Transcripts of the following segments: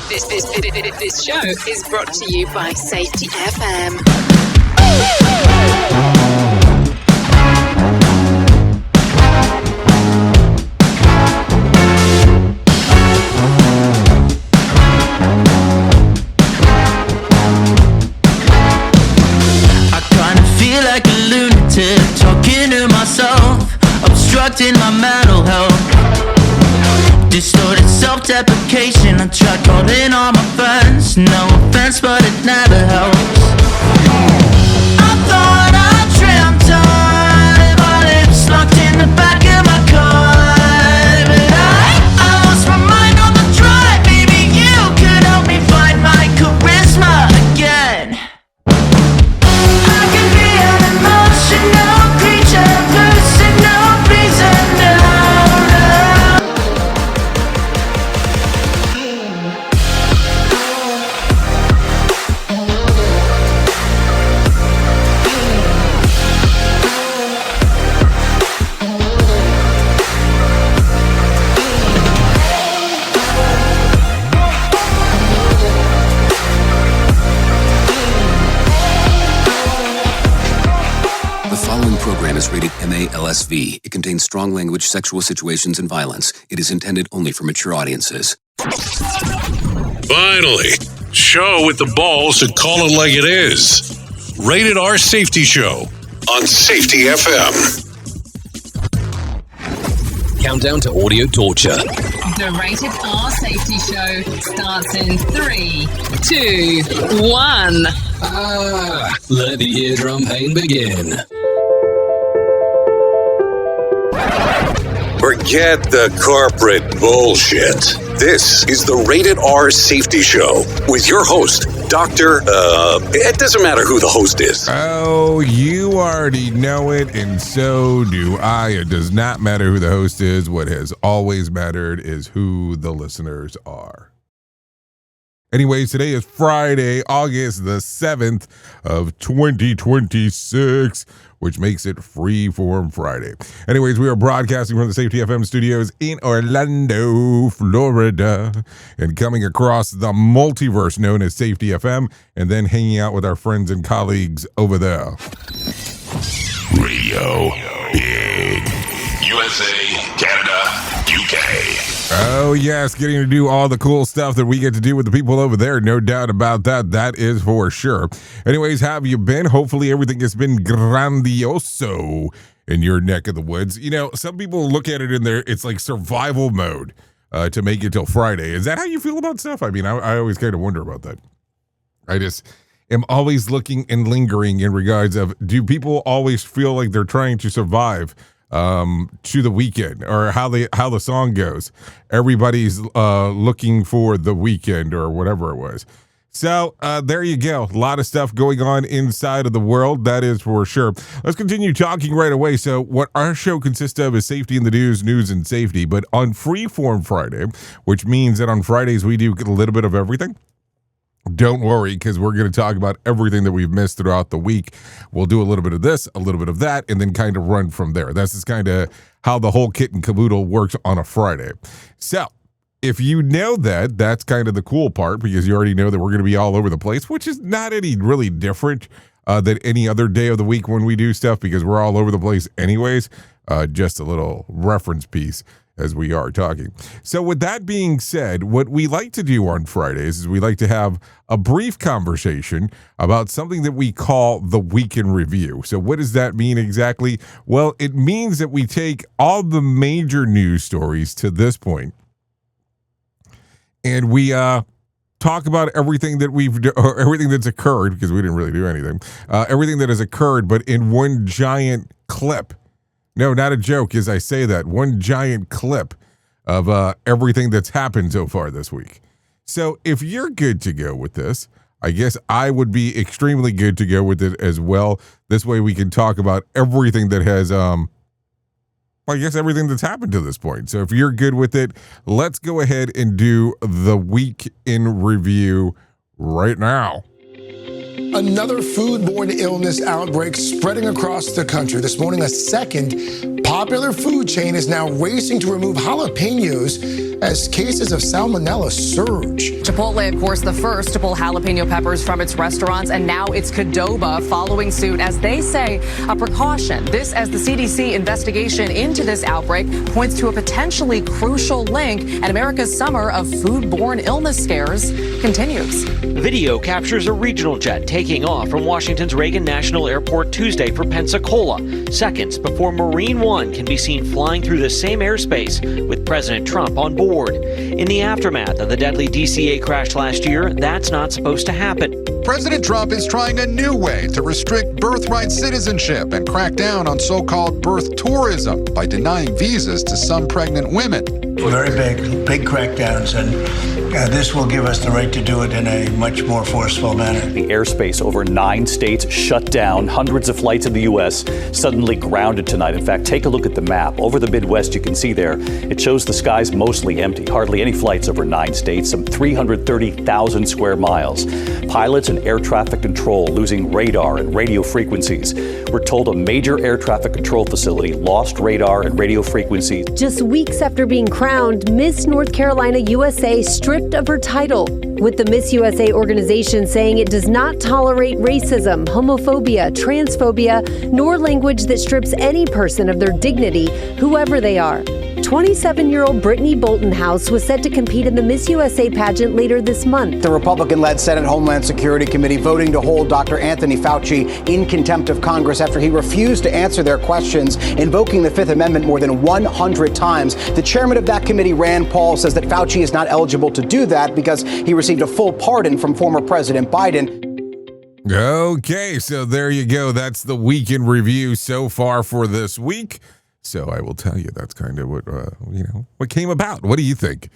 This show is brought to you by Safety FM. I kinda feel like a lunatic, talking to myself, obstructing my mental health. Distorted self-deprecation, I tried calling all my friends. No offense, but it never helps. I thought I dreamt on my lips locked in the back of my car, but I lost my mind on the drive. Maybe you could help me find my charisma again. I can be an emotional creature, losing no reason now. Program is rated MA-LSV. It contains strong language, sexual situations, and violence. It is intended only for mature audiences. Finally, show with the balls to call it like it is. Rated R Safety Show on Safety FM. Countdown to audio torture. The Rated R Safety Show starts in 3, 2, 1. Let the eardrum pain begin. Forget the corporate bullshit. This is the Rated R Safety Show with your host, Dr. It doesn't matter who the host is. Oh, you already know it, and so do I. It does not matter who the host is. What has always mattered is who the listeners are. Anyways, today is Friday, August the 7th of 2026, which makes it Freeform Friday. Anyways, we are broadcasting from the Safety FM studios in Orlando, Florida, and coming across the multiverse known as Safety FM, and then hanging out with our friends and colleagues over there. Radio Big. USA, Canada, UK. Oh, yes, getting to do all the cool stuff that we get to do with the people over there. No doubt about that. That is for sure. Anyways, how have you been? Hopefully everything has been grandioso in your neck of the woods. You know, some people look at it in there, it's like survival mode to make it till Friday. Is that how you feel about stuff? I mean, I always kind of wonder about that. I just am always looking and lingering in regards of, do people always feel like they're trying to survive to the weekend, or how the song goes? Everybody's looking for the weekend, or whatever it was. So there you go. A lot of stuff going on inside of the world, that is for sure. Let's continue talking right away. So what our show consists of is safety in the news and safety, but on Freeform Friday, which means that on Fridays we do a little bit of everything. Don't worry, because we're going to talk about everything that we've missed throughout the week. We'll do a little bit of this, a little bit of that, and then kind of run from there. That's just kind of how the whole kit and caboodle works on a Friday. So if you know that, that's kind of the cool part, because you already know that we're going to be all over the place, which is not any really different than any other day of the week when we do stuff, because we're all over the place anyways. Just a little reference piece as we are talking. So with that being said, what we like to do on Fridays is we like to have a brief conversation about something that we call the Week in Review. So what does that mean exactly? Well, it means that we take all the major news stories to this point, and we talk about everything that everything that's occurred, because we didn't really do anything, everything that has occurred, but in one giant clip. No, not a joke as I say that. One giant clip of everything that's happened so far this week. So if you're good to go with this, I guess I would be extremely good to go with it as well. This way we can talk about everything that has, I guess everything that's happened to this point. So if you're good with it, let's go ahead and do the Week in Review right now. Another foodborne illness outbreak spreading across the country. This morning, a second popular food chain is now racing to remove jalapenos as cases of salmonella surge. Chipotle, of course, the first to pull jalapeno peppers from its restaurants, and now it's Qdoba following suit as they say a precaution. This as the CDC investigation into this outbreak points to a potentially crucial link, and America's summer of foodborne illness scares continues. Video captures a regional jet taking off from Washington's Reagan National Airport Tuesday for Pensacola, seconds before Marine One can be seen flying through the same airspace with President Trump on board. In the aftermath of the deadly DCA crash last year, that's not supposed to happen. President Trump is trying a new way to restrict birthright citizenship and crack down on so-called birth tourism by denying visas to some pregnant women. Very big crackdowns, and this will give us the right to do it in a much more forceful manner. The airspace over 9 states shut down. Hundreds of flights in the U.S. suddenly grounded tonight. In fact, take a look at the map. Over the Midwest, you can see there, it shows the skies mostly empty. Hardly any flights over 9 states, some 330,000 square miles. Pilots and air traffic control losing radar and radio frequencies. We're told a major air traffic control facility lost radar and radio frequencies. Just weeks after being crowned Miss North Carolina USA stripped of her title, with the Miss USA organization saying it does not tolerate racism, homophobia, transphobia, nor language that strips any person of their dignity, whoever they are. 27-year-old Brittany Bolton-House was set to compete in the Miss USA pageant later this month. The Republican-led Senate Homeland Security Committee voting to hold Dr. Anthony Fauci in contempt of Congress after he refused to answer their questions, invoking the Fifth Amendment more than 100 times. The chairman of that committee, Rand Paul, says that Fauci is not eligible to do that because he received a full pardon from former President Biden. Okay, so there you go. That's the week in review so far for this week. So I will tell you that's kind of what, what came about. What do you think?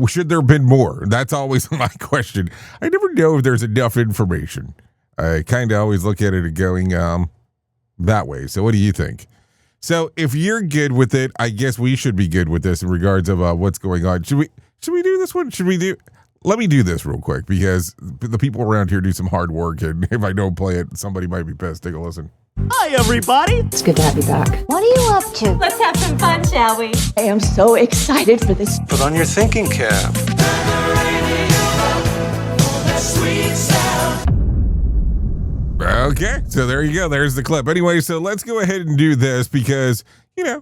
Should there have been more? That's always my question. I never know if there's enough information. I kind of always look at it going that way. So what do you think? So if you're good with it, I guess we should be good with this in regards of what's going on. Should we do this one? Let me do this real quick because the people around here do some hard work, and if I don't play it, somebody might be pissed. Take a listen. Hi, everybody. It's good to have you back. What are you up to? Let's have some fun, shall we? I am so excited for this. Put on your thinking cap. Okay, so there you go. There's the clip. Anyway, so let's go ahead and do this because,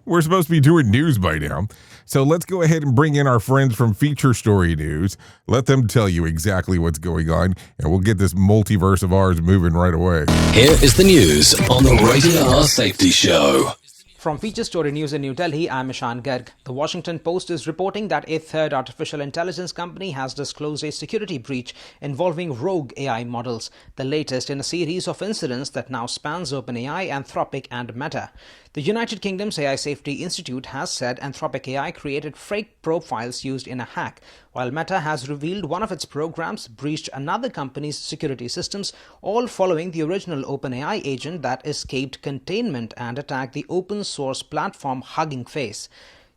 we're supposed to be doing news by now. So let's go ahead and bring in our friends from Feature Story News. Let them tell you exactly what's going on, and we'll get this multiverse of ours moving right away. Here is the news on the Rated R Safety Show. From Feature Story News in New Delhi, I'm Ishan Garg. The Washington Post is reporting that a third artificial intelligence company has disclosed a security breach involving rogue AI models, the latest in a series of incidents that now spans OpenAI, Anthropic and Meta. The United Kingdom's AI Safety Institute has said Anthropic AI created fake profiles used in a hack, while Meta has revealed one of its programs breached another company's security systems, all following the original OpenAI agent that escaped containment and attacked the open source platform Hugging Face.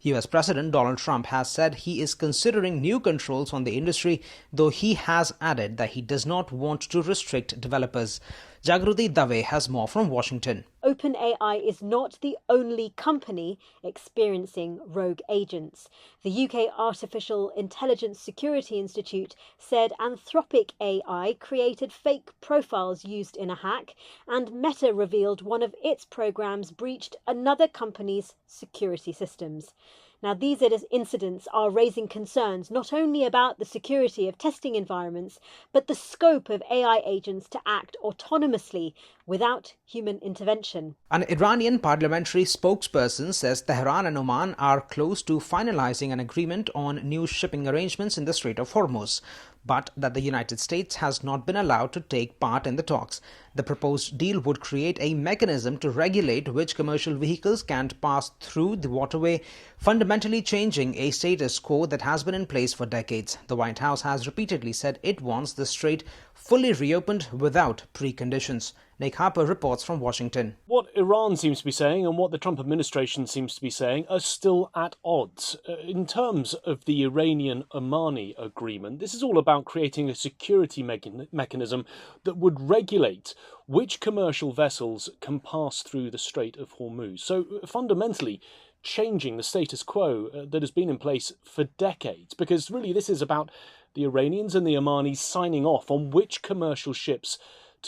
US President Donald Trump has said he is considering new controls on the industry, though he has added that he does not want to restrict developers. Jagruti Dave has more from Washington. OpenAI is not the only company experiencing rogue agents. The UK Artificial Intelligence Security Institute said Anthropic AI created fake profiles used in a hack, and Meta revealed one of its programs breached another company's security systems. Now, these incidents are raising concerns not only about the security of testing environments, but the scope of AI agents to act autonomously without human intervention. An Iranian parliamentary spokesperson says Tehran and Oman are close to finalizing an agreement on new shipping arrangements in the Strait of Hormuz, but that the United States has not been allowed to take part in the talks. The proposed deal would create a mechanism to regulate which commercial vehicles can pass through the waterway, fundamentally changing a status quo that has been in place for decades. The White House has repeatedly said it wants the strait fully reopened without preconditions. Nick Harper reports from Washington. What Iran seems to be saying and what the Trump administration seems to be saying are still at odds. In terms of the Iranian-Omani agreement, this is all about creating a security mechanism that would regulate which commercial vessels can pass through the Strait of Hormuz. So fundamentally, changing the status quo that has been in place for decades, because really this is about the Iranians and the Omanis signing off on which commercial ships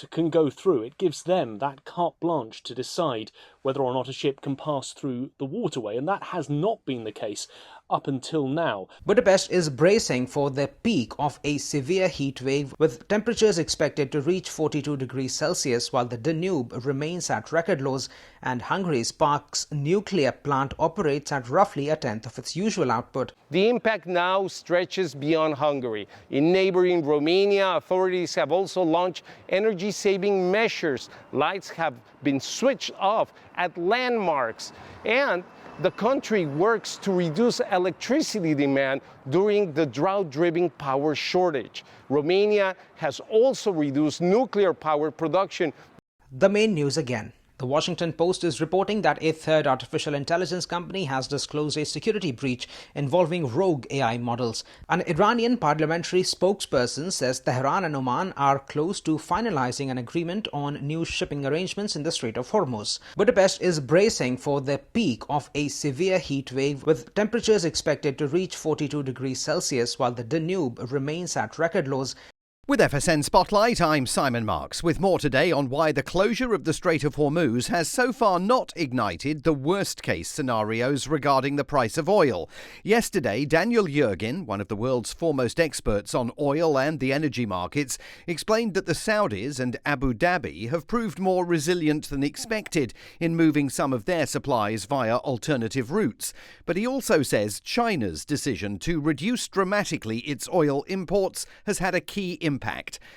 can go through. It gives them that carte blanche to decide whether or not a ship can pass through the waterway, and that has not been the case up until now. Budapest is bracing for the peak of a severe heat wave, with temperatures expected to reach 42 degrees Celsius, while the Danube remains at record lows and Hungary's Parks nuclear plant operates at roughly a tenth of its usual output. The impact now stretches beyond Hungary. In neighboring Romania, authorities have also launched energy-saving measures. Lights have been switched off at landmarks, and the country works to reduce electricity demand during the drought-driven power shortage. Romania has also reduced nuclear power production. The main news again. The Washington Post is reporting that a third artificial intelligence company has disclosed a security breach involving rogue AI models. An Iranian parliamentary spokesperson says Tehran and Oman are close to finalizing an agreement on new shipping arrangements in the Strait of Hormuz. Budapest is bracing for the peak of a severe heat wave, with temperatures expected to reach 42 degrees Celsius, while the Danube remains at record lows. With FSN Spotlight, I'm Simon Marks, with more today on why the closure of the Strait of Hormuz has so far not ignited the worst-case scenarios regarding the price of oil. Yesterday, Daniel Yergin, one of the world's foremost experts on oil and the energy markets, explained that the Saudis and Abu Dhabi have proved more resilient than expected in moving some of their supplies via alternative routes. But he also says China's decision to reduce dramatically its oil imports has had a key impact.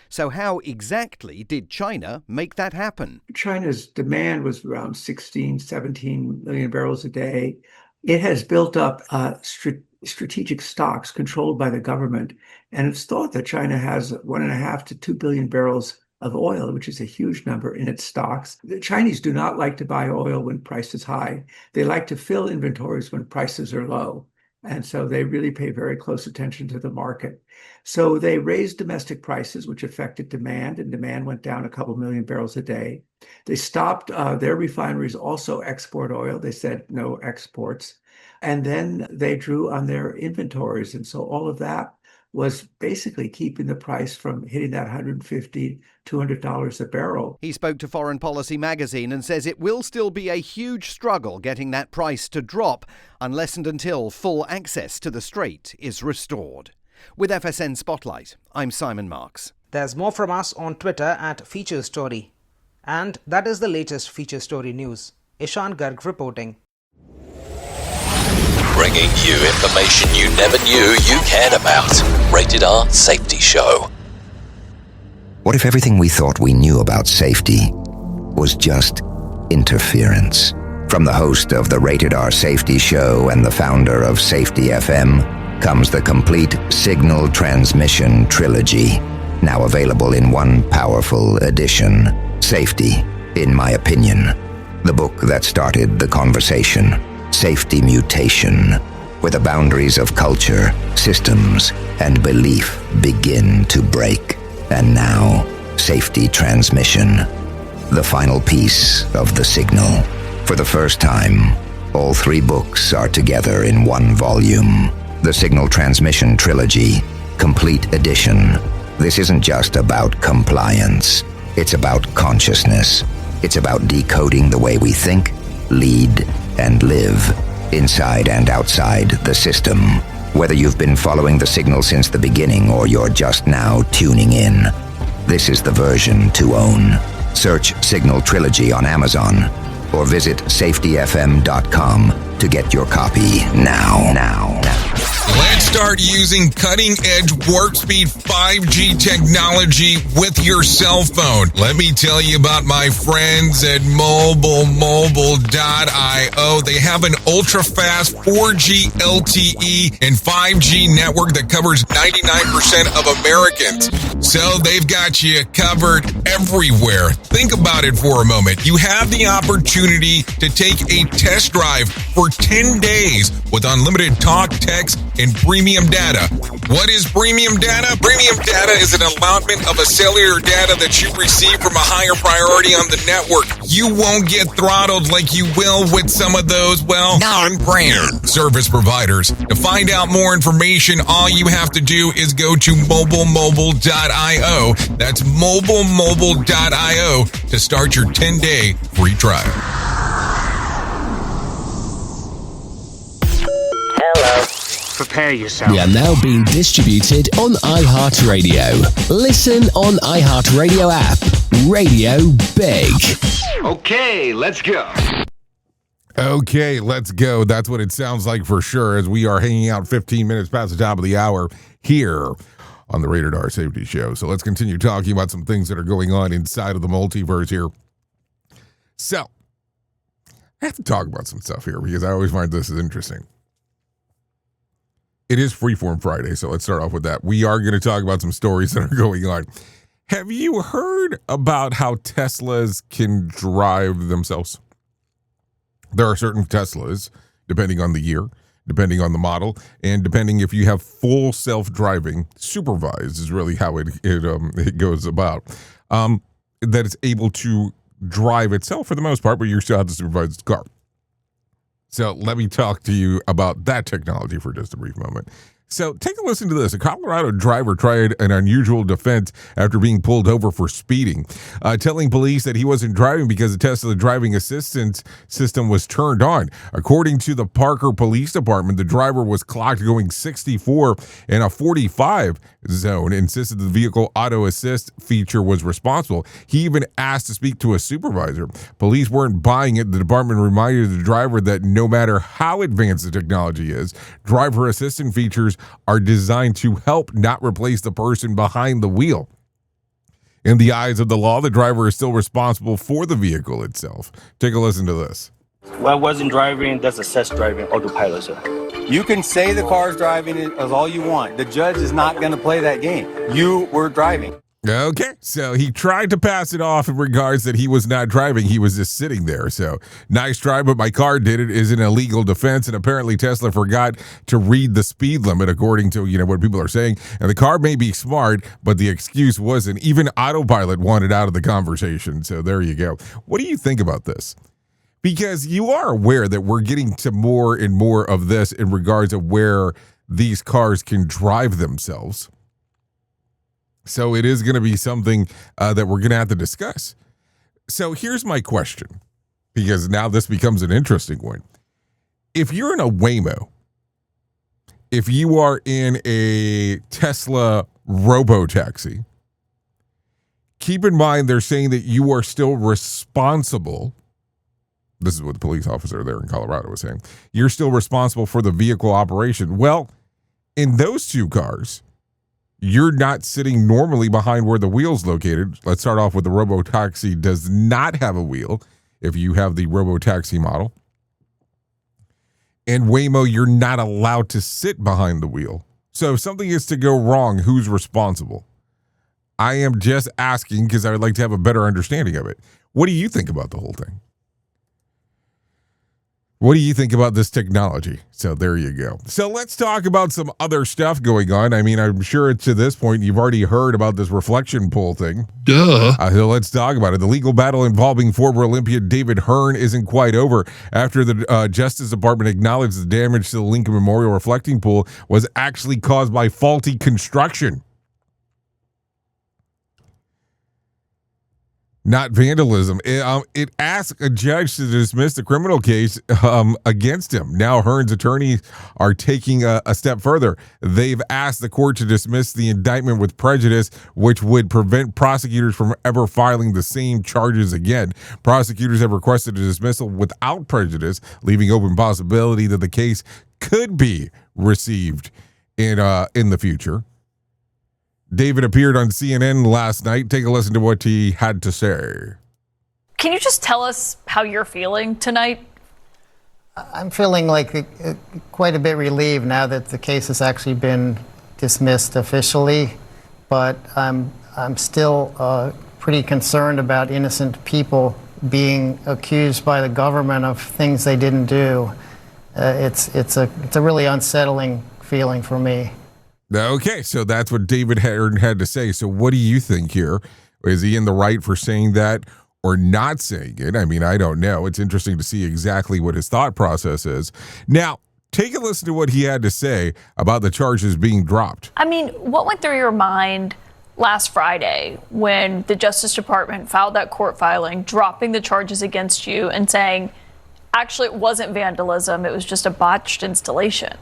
So how exactly did China make that happen? China's demand was around 16, 17 million barrels a day. It has built up strategic stocks controlled by the government, and it's thought that China has 1.5 to 2 billion barrels of oil, which is a huge number in its stocks. The Chinese do not like to buy oil when price is high. They like to fill inventories when prices are low. And so they really pay very close attention to the market. So they raised domestic prices, which affected demand, and demand went down a couple million barrels a day. They stopped their refineries also export oil. They said no exports. And then they drew on their inventories. And so all of that was basically keeping the price from hitting that $150, $200 a barrel. He spoke to Foreign Policy magazine and says it will still be a huge struggle getting that price to drop unless and until full access to the Strait is restored. With FSN Spotlight, I'm Simon Marks. There's more from us on Twitter at Feature Story. And that is the latest Feature Story news. Ishan Garg reporting. Bringing you information you never knew you cared about. Rated R Safety Show. What if everything we thought we knew about safety was just interference? From the host of the Rated R Safety Show and the founder of Safety FM comes the complete signal transmission trilogy, now available in one powerful edition. Safety, in my opinion, the book that started the conversation. Safety Mutation, where the boundaries of culture, systems, and belief begin to break. And now, Safety Transmission, the final piece of the signal. For the first time, all 3 books are together in one volume. The Signal Transmission Trilogy, Complete Edition. This isn't just about compliance. It's about consciousness. It's about decoding the way we think, lead, and live, inside and outside the system. Whether you've been following the signal since the beginning or you're just now tuning in, this is the version to own. Search Signal Trilogy on Amazon or visit safetyfm.com to get your copy now. Let's start using cutting-edge warp-speed 5G technology with your cell phone. Let me tell you about my friends at mobile.io. They have an ultra-fast 4G LTE and 5G network that covers 99% of Americans. So they've got you covered everywhere. Think about it for a moment. You have the opportunity to take a test drive for 10 days with unlimited talk, text, and premium data. What is premium data? Premium data is an allotment of a cellular data that you receive from a higher priority on the network. You won't get throttled like you will with some of those, well, non-brand service providers. To find out more information, all you have to do is go to mobilemobile.io. That's mobilemobile.io to start your 10-day free trial. Prepare yourself. We are now being distributed on iHeartRadio. Listen on iHeartRadio app. Radio Big. Okay, let's go. Okay, let's go. That's what it sounds like for sure as we are hanging out 15 minutes past the top of the hour here on the Rated R Safety Show. So let's continue talking about some things that are going on inside of the multiverse here. So, I have to talk about some stuff here because I always find this is interesting. It is Freeform Friday, so let's start off with that. We are going to talk about some stories that are going on. Have you heard about how Teslas can drive themselves? There are certain Teslas, depending on the year, depending on the model, and depending if you have full self-driving, supervised is really how it goes about, that it's able to drive itself for the most part, but you still have to supervise the car. So let me talk to you about that technology for just a brief moment. So take a listen to this. A Colorado driver tried an unusual defense after being pulled over for speeding, telling police that he wasn't driving because the Tesla driving assistance system was turned on. According to the Parker Police Department, the driver was clocked going 64 in a 45 zone, insisted the vehicle auto assist feature was responsible. He even asked to speak to a supervisor. Police weren't buying it. The department reminded the driver that no matter how advanced the technology is, driver assistant features are designed to help, not replace the person behind the wheel. In the eyes of the law, the driver is still responsible for the vehicle itself. Take a listen to this. Well, I wasn't driving. That's assist driving, autopilot, sir. You can say the car's driving as all you want. The judge is not going to play that game. You were driving. Okay, so he tried to pass it off in regards that he was not driving. He was just sitting there. So nice try, but my car did it is an illegal defense. And apparently Tesla forgot to read the speed limit, according to what people are saying. And the car may be smart, but the excuse wasn't. Even autopilot wanted out of the conversation. So there you go. What do you think about this? Because you are aware that we're getting to more and more of this in regards of where these cars can drive themselves. So it is going to be something that we're going to have to discuss. So here's my question, because now this becomes an interesting one. If you're in a Waymo, if you are in a Tesla robo-taxi, keep in mind they're saying that you are still responsible. This is what the police officer there in Colorado was saying. You're still responsible for the vehicle operation. Well, in those two cars, you're not sitting normally behind where the wheel's located. Let's start off with the robo-taxi does not have a wheel if you have the robo-taxi model. And Waymo, you're not allowed to sit behind the wheel. So if something is to go wrong, who's responsible? I am just asking because I would like to have a better understanding of it. What do you think about the whole thing? What do you think about this technology? So there you go. So let's talk about some other stuff going on. I mean, I'm sure to this point, you've already heard about this reflection pool thing. Duh. So let's talk about it. The legal battle involving former Olympian David Hearn isn't quite over after the Justice Department acknowledged the damage to the Lincoln Memorial reflecting pool was actually caused by faulty construction, not vandalism. It asked a judge to dismiss the criminal case against him. Now Hearn's attorneys are taking a step further. They've asked the court to dismiss the indictment with prejudice, which would prevent prosecutors from ever filing the same charges again. Prosecutors have requested a dismissal without prejudice, leaving open possibility that the case could be received in the future. David appeared on CNN last night. Take a listen to what he had to say. Can you just tell us how you're feeling tonight? I'm feeling like quite a bit relieved now that the case has actually been dismissed officially, but I'm still pretty concerned about innocent people being accused by the government of things they didn't do. It's a really unsettling feeling for me. Okay, so that's what David had to say. So what do you think here? Is he in the right for saying that or not saying it? I mean, I don't know. It's interesting to see exactly what his thought process is. Now, take a listen to what he had to say about the charges being dropped. I mean, what went through your mind last Friday when the Justice Department filed that court filing, dropping the charges against you and saying, actually, it wasn't vandalism, it was just a botched installation?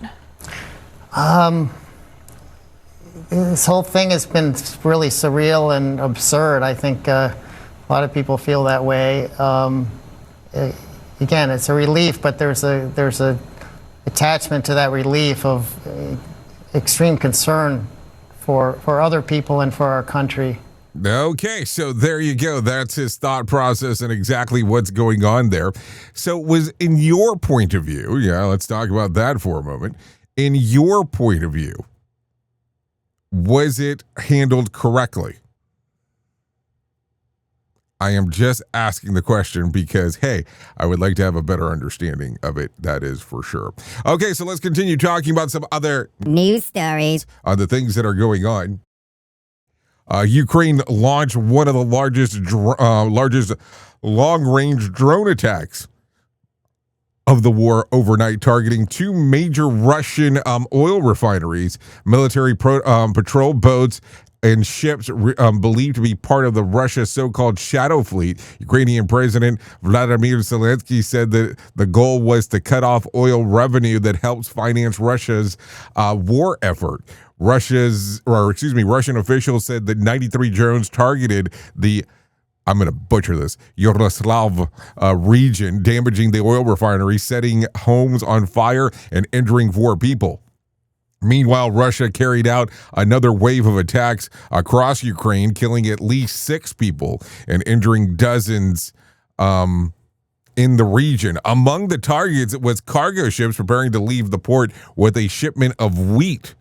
This whole thing has been really surreal and absurd. I think a lot of people feel that way. Again, it's a relief, but there's a attachment to that relief of extreme concern for other people and for our country. Okay, so there you go. That's his thought process and exactly what's going on there. So was in your point of view, let's talk about that for a moment. In your point of view, was it handled correctly? I am just asking the question because, hey, I would like to have a better understanding of it. That is for sure. Okay, so let's continue talking about some other news stories on the things that are going on. Ukraine launched one of the largest long-range drone attacks of the war overnight, targeting two major Russian oil refineries, military patrol boats, and ships believed to be part of the Russia's so-called shadow fleet. Ukrainian President Vladimir Zelensky said that the goal was to cut off oil revenue that helps finance Russia's war effort. Russian officials said that 93 drones targeted the, I'm going to butcher this, Yaroslav region, damaging the oil refinery, setting homes on fire, and injuring 4 people. Meanwhile, Russia carried out another wave of attacks across Ukraine, killing at least 6 people and injuring dozens in the region. Among the targets was cargo ships preparing to leave the port with a shipment of wheat.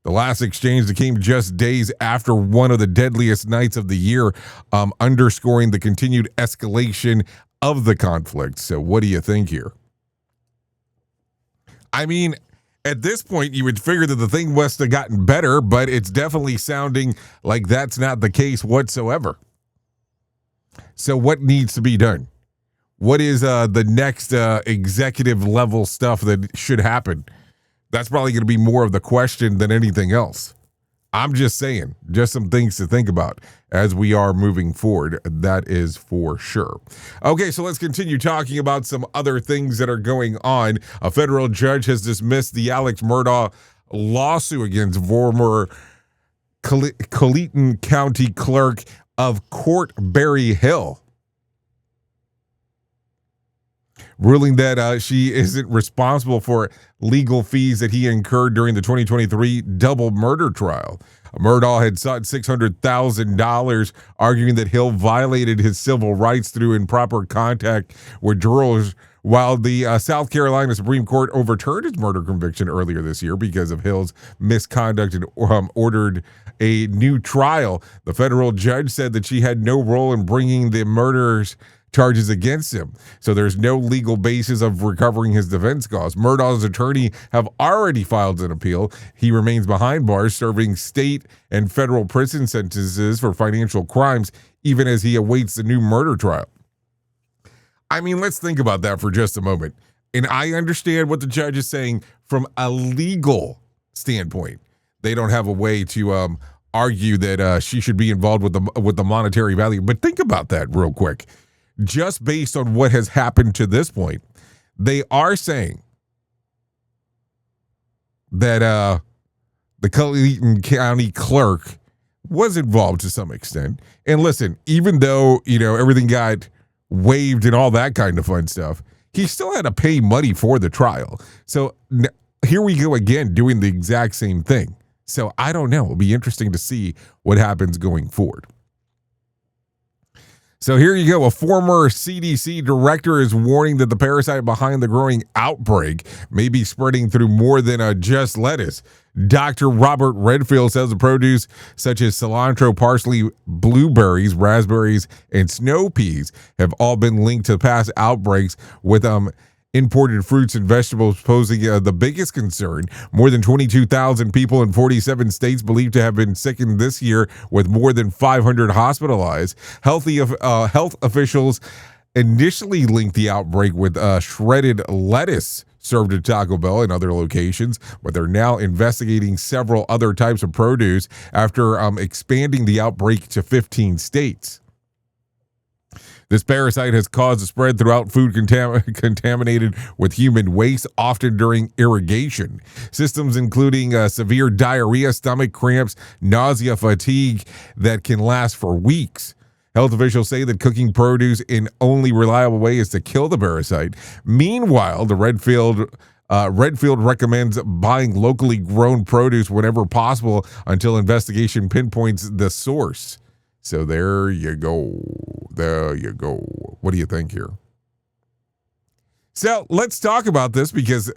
The last exchange came just days after one of the deadliest nights of the year, underscoring the continued escalation of the conflict. So what do you think here? I mean, at this point, you would figure that the thing must have gotten better, but it's definitely sounding like that's not the case whatsoever. So what needs to be done? What is the next executive level stuff that should happen? That's probably going to be more of the question than anything else. I'm just saying, just some things to think about as we are moving forward. That is for sure. Okay, so let's continue talking about some other things that are going on. A federal judge has dismissed the Alex Murdaugh lawsuit against former Colleton County Clerk of Court Berry Hill, ruling that she isn't responsible for legal fees that he incurred during the 2023 double murder trial. Murdaugh had sought $600,000, arguing that Hill violated his civil rights through improper contact with jurors, while the South Carolina Supreme Court overturned his murder conviction earlier this year because of Hill's misconduct and ordered a new trial. The federal judge said that she had no role in bringing the murders charges against him, so there's no legal basis of recovering his defense costs. Murdaugh's attorney have already filed an appeal. He remains behind bars, serving state and federal prison sentences for financial crimes, even as he awaits the new murder trial. I mean, let's think about that for just a moment. And I understand what the judge is saying from a legal standpoint. They don't have a way to argue that she should be involved with the monetary value. But think about that real quick. Just based on what has happened to this point, they are saying that the Colleton County clerk was involved to some extent. And listen, even though, everything got waived and all that kind of fun stuff, he still had to pay money for the trial. So here we go again doing the exact same thing. So I don't know. It'll be interesting to see what happens going forward. So here you go. A former CDC director is warning that the parasite behind the growing outbreak may be spreading through more than just lettuce. Dr. Robert Redfield says the produce such as cilantro, parsley, blueberries, raspberries, and snow peas have all been linked to past outbreaks with imported fruits and vegetables posing the biggest concern. More than 22,000 people in 47 states believed to have been sickened this year, with more than 500 hospitalized. Health officials initially linked the outbreak with shredded lettuce served at Taco Bell and other locations, but they're now investigating several other types of produce after expanding the outbreak to 15 states. This parasite has caused a spread throughout food contaminated with human waste, often during irrigation. Systems including severe diarrhea, stomach cramps, nausea, fatigue that can last for weeks. Health officials say that cooking produce in only reliable way is to kill the parasite. Meanwhile, the Redfield recommends buying locally grown produce whenever possible until investigation pinpoints the source. So there you go. There you go. What do you think here? So let's talk about this because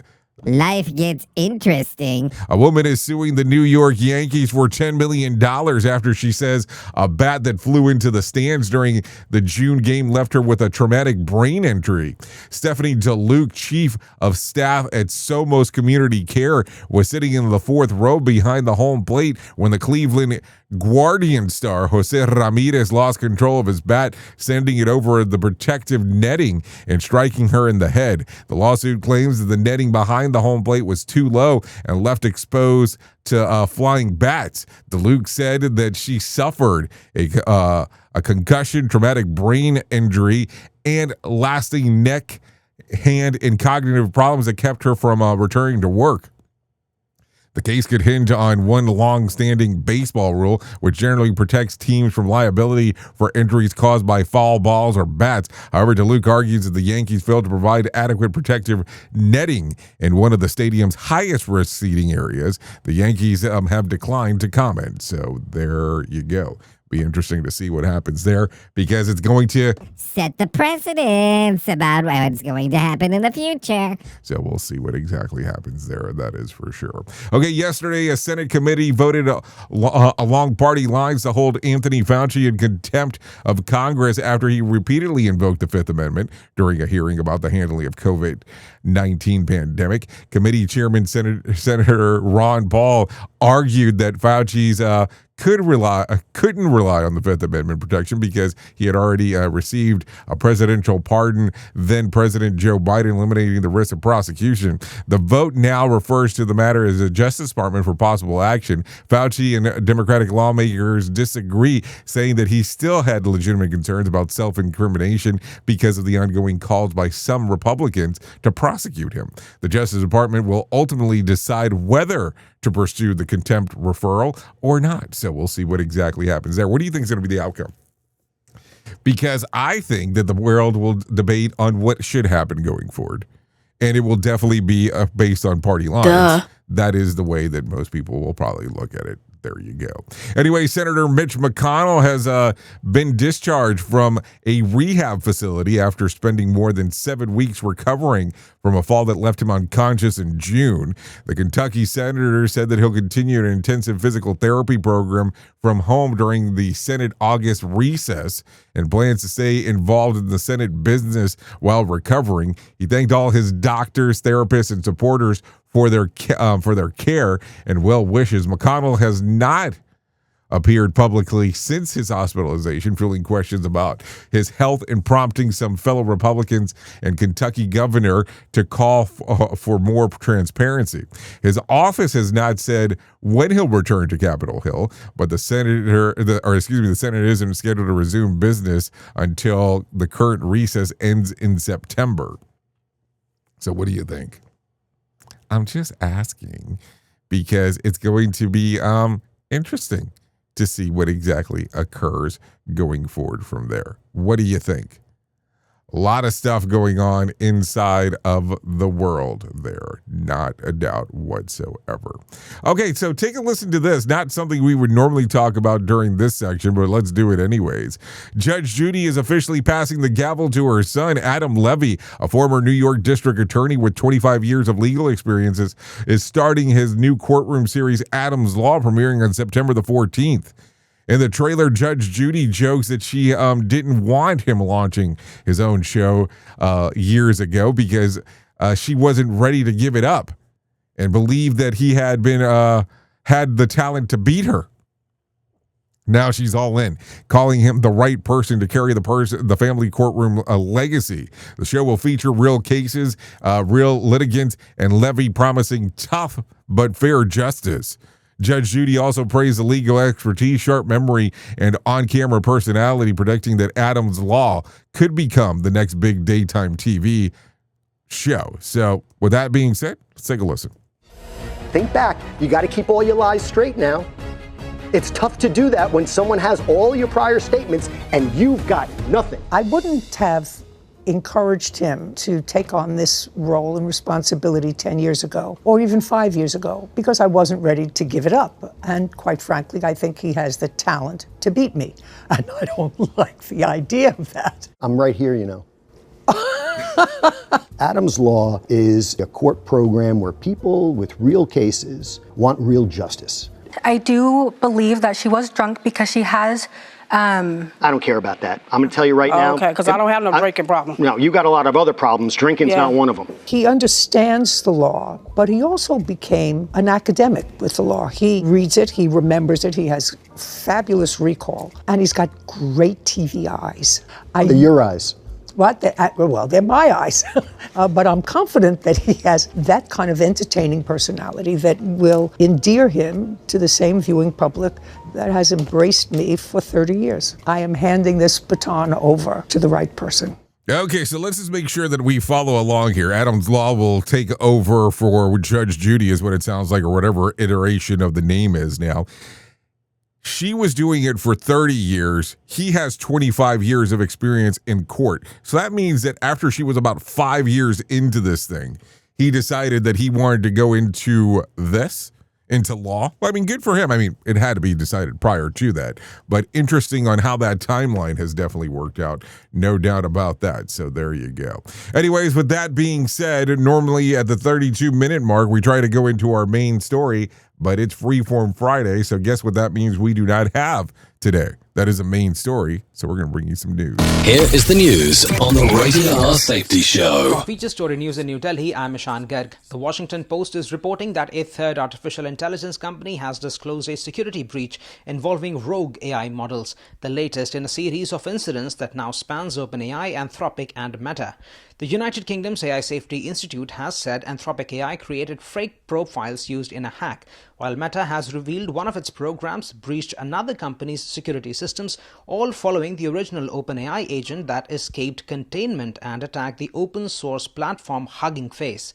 life gets interesting. A woman is suing the New York Yankees for $10 million after she says a bat that flew into the stands during the June game left her with a traumatic brain injury. Stephanie DeLuke, chief of staff at Somos Community Care, was sitting in the fourth row behind the home plate when the Cleveland Guardian star Jose Ramirez lost control of his bat, sending it over the protective netting and striking her in the head. The lawsuit claims that the netting behind the home plate was too low and left exposed to flying bats. DeLuke said that she suffered a concussion, traumatic brain injury, and lasting neck, hand, and cognitive problems that kept her from returning to work. The case could hinge on one long-standing baseball rule, which generally protects teams from liability for injuries caused by foul balls or bats. However, DeLuke argues that the Yankees failed to provide adequate protective netting in one of the stadium's highest-risk seating areas. The Yankees have declined to comment. So there you go. Be interesting to see what happens there because it's going to set the precedents about what's going to happen in the future. So we'll see what exactly happens there. That is for sure. Okay, yesterday a Senate committee voted along party lines to hold Anthony Fauci in contempt of Congress after he repeatedly invoked the Fifth Amendment during a hearing about the handling of COVID-19 pandemic. Committee Chairman Senator Ron Paul argued that Fauci's couldn't rely on the Fifth Amendment protection because he had already received a presidential pardon, then President Joe Biden eliminating the risk of prosecution. The vote now refers to the matter as a Justice Department for possible action. Fauci and Democratic lawmakers disagree, saying that he still had legitimate concerns about self-incrimination because of the ongoing calls by some Republicans to prosecute him. The Justice Department will ultimately decide whether to pursue the contempt referral or not. So we'll see what exactly happens there. What do you think is going to be the outcome? Because I think that the world will debate on what should happen going forward. And it will definitely be based on party lines. Duh. That is the way that most people will probably look at it. There you go. Anyway, Senator Mitch McConnell has been discharged from a rehab facility after spending more than 7 weeks recovering from a fall that left him unconscious in June. The Kentucky senator said that he'll continue an intensive physical therapy program from home during the Senate August recess and plans to stay involved in the Senate business while recovering. He thanked all his doctors, therapists, and supporters for their care and well wishes. McConnell has not appeared publicly since his hospitalization, fueling questions about his health and prompting some fellow Republicans and Kentucky governor to call for more transparency. His office has not said when he'll return to Capitol Hill, but the Senate isn't scheduled to resume business until the current recess ends in September. So what do you think? I'm just asking because it's going to be interesting to see what exactly occurs going forward from there. What do you think? A lot of stuff going on inside of the world there. Not a doubt whatsoever. Okay, so take a listen to this. Not something we would normally talk about during this section, but let's do it anyways. Judge Judy is officially passing the gavel to her son, Adam Levy, a former New York district attorney with 25 years of legal experiences, is starting his new courtroom series, Adam's Law, premiering on September the 14th. In the trailer, Judge Judy jokes that she didn't want him launching his own show years ago because she wasn't ready to give it up and believed that he had the talent to beat her. Now she's all in, calling him the right person to carry the family courtroom legacy. The show will feature real cases, real litigants, and Levy promising tough but fair justice. Judge Judy also praised the legal expertise, sharp memory, and on-camera personality, predicting that Adam's Law could become the next big daytime TV show. So, with that being said, let's take a listen. Think back. You got to keep all your lies straight now. It's tough to do that when someone has all your prior statements and you've got nothing. I wouldn't have encouraged him to take on this role and responsibility 10 years ago, or even 5 years ago, because I wasn't ready to give it up. And quite frankly, I think he has the talent to beat me. And I don't like the idea of that. I'm right here, you know. Adam's Law is a court program where people with real cases want real justice. I do believe that she was drunk because she has I don't care about that. I'm going to tell you right now. Okay, because I don't have no drinking problem. No, you got a lot of other problems. Drinking's not one of them. He understands the law, but he also became an academic with the law. He reads it, he remembers it, he has fabulous recall, and he's got great TV eyes. They're your eyes. What? They're my eyes. But I'm confident that he has that kind of entertaining personality that will endear him to the same viewing public that has embraced me for 30 years. I am handing this baton over to the right person. Okay, so let's just make sure that we follow along here. Adam's Law will take over for Judge Judy, is what it sounds like, or whatever iteration of the name is now. She was doing it for 30 years. He has 25 years of experience in court. So that means that after she was about 5 years into this thing, he decided that he wanted to go into law. Well, I mean, good for him. I mean, it had to be decided prior to that. But interesting on how that timeline has definitely worked out. No doubt about that. So there you go. Anyways, with that being said, normally at the 32-minute mark, we try to go into our main story, but it's Freeform Friday, so guess what that means we do not have today. That is a main story, so we're going to bring you some news. Here is the news on the Rated R Safety Show. Feature story news in New Delhi. I'm Ishan Garg. The Washington Post is reporting that a third artificial intelligence company has disclosed a security breach involving rogue AI models, the latest in a series of incidents that now spans OpenAI, Anthropic, and Meta. The United Kingdom's AI Safety Institute has said Anthropic AI created fake profiles used in a hack, while Meta has revealed one of its programs breached another company's security systems, all following the original OpenAI agent that escaped containment and attacked the open-source platform Hugging Face.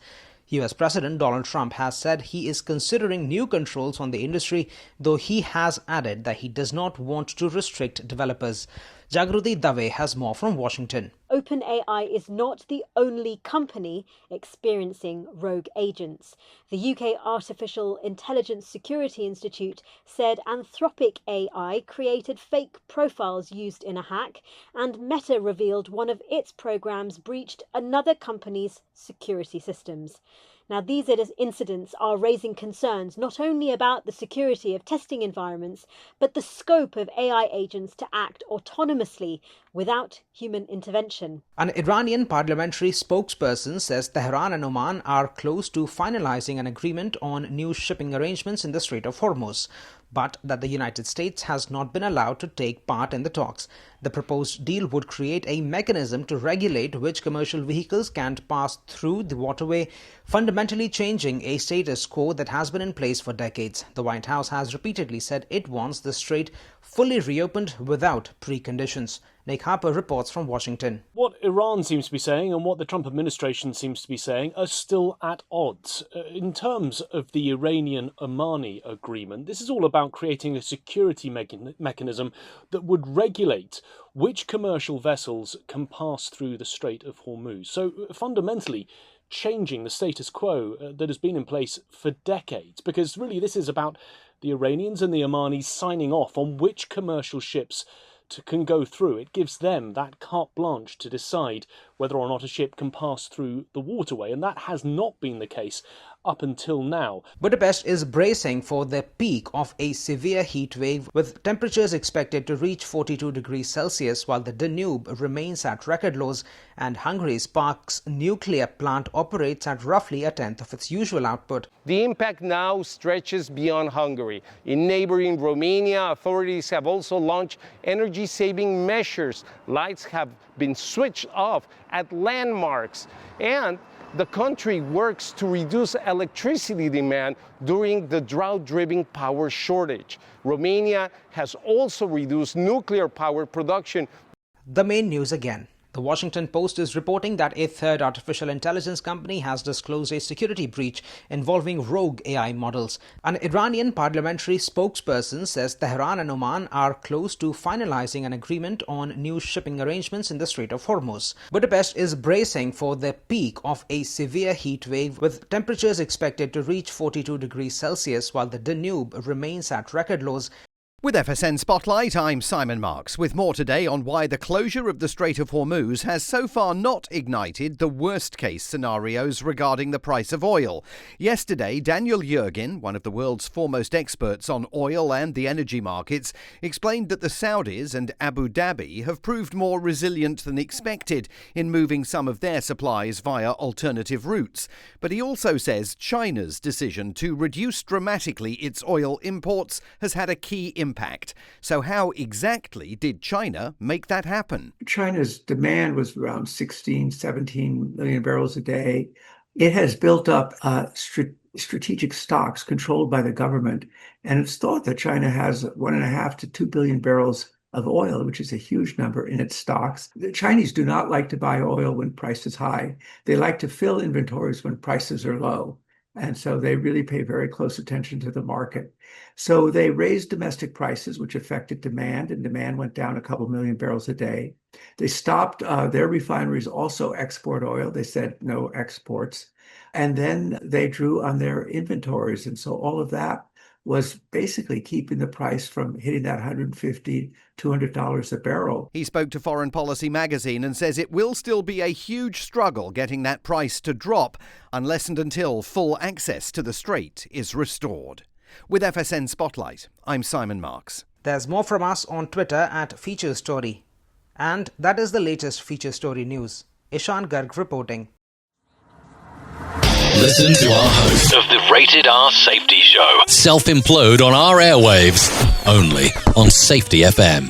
US President Donald Trump has said he is considering new controls on the industry, though he has added that he does not want to restrict developers. Jagrati Dave has more from Washington. OpenAI is not the only company experiencing rogue agents. The UK Artificial Intelligence Security Institute said Anthropic AI created fake profiles used in a hack, and Meta revealed one of its programs breached another company's security systems. Now, these incidents are raising concerns not only about the security of testing environments, but the scope of AI agents to act autonomously without human intervention. An Iranian parliamentary spokesperson says Tehran and Oman are close to finalizing an agreement on new shipping arrangements in the Strait of Hormuz, but that the United States has not been allowed to take part in the talks. The proposed deal would create a mechanism to regulate which commercial vehicles can pass through the waterway, fundamentally changing a status quo that has been in place for decades. The White House has repeatedly said it wants the strait fully reopened without preconditions. Nick Harper reports from Washington. What Iran seems to be saying and what the Trump administration seems to be saying are still at odds. In terms of the Iranian-Omani agreement, this is all about creating a security mechanism that would regulate which commercial vessels can pass through the Strait of Hormuz. So fundamentally, changing the status quo that has been in place for decades, because really this is about the Iranians and the Omanis signing off on which commercial ships can go through. It gives them that carte blanche to decide whether or not a ship can pass through the waterway, and that has not been the case up until now. Budapest is bracing for the peak of a severe heat wave, with temperatures expected to reach 42 degrees Celsius while the Danube remains at record lows, and Hungary's Sparks nuclear plant operates at roughly a tenth of its usual output. The impact now stretches beyond Hungary. In neighboring Romania, authorities have also launched energy-saving measures. Lights have been switched off at landmarks, and the country works to reduce electricity demand during the drought-driven power shortage. Romania has also reduced nuclear power production. The main news again. The Washington Post is reporting that a third artificial intelligence company has disclosed a security breach involving rogue AI models. An Iranian parliamentary spokesperson says Tehran and Oman are close to finalizing an agreement on new shipping arrangements in the Strait of Hormuz. Budapest is bracing for the peak of a severe heat wave, with temperatures expected to reach 42 degrees Celsius while the Danube remains at record lows. With FSN Spotlight, I'm Simon Marks, with more today on why the closure of the Strait of Hormuz has so far not ignited the worst-case scenarios regarding the price of oil. Yesterday, Daniel Yergin, one of the world's foremost experts on oil and the energy markets, explained that the Saudis and Abu Dhabi have proved more resilient than expected in moving some of their supplies via alternative routes. But he also says China's decision to reduce dramatically its oil imports has had a key impact. So how exactly did China make that happen? China's demand was around 16, 17 million barrels a day. It has built up strategic stocks controlled by the government, and it's thought that China has 1.5 to 2 billion barrels of oil, which is a huge number in its stocks. The Chinese do not like to buy oil when price is high. They like to fill inventories when prices are low. And so they really pay very close attention to the market. So they raised domestic prices, which affected demand, and demand went down a couple million barrels a day. They stopped their refineries also export oil. They said no exports. And then they drew on their inventories. And so all of that was basically keeping the price from hitting that $150, $200 a barrel. He spoke to Foreign Policy magazine and says it will still be a huge struggle getting that price to drop unless and until full access to the Strait is restored. With FSN Spotlight, I'm Simon Marks. There's more from us on Twitter at Feature Story. And that is the latest Feature Story news. Ishan Garg reporting. Listen to our host of the Rated R Safety Show. Self-implode on our airwaves. Only on Safety FM.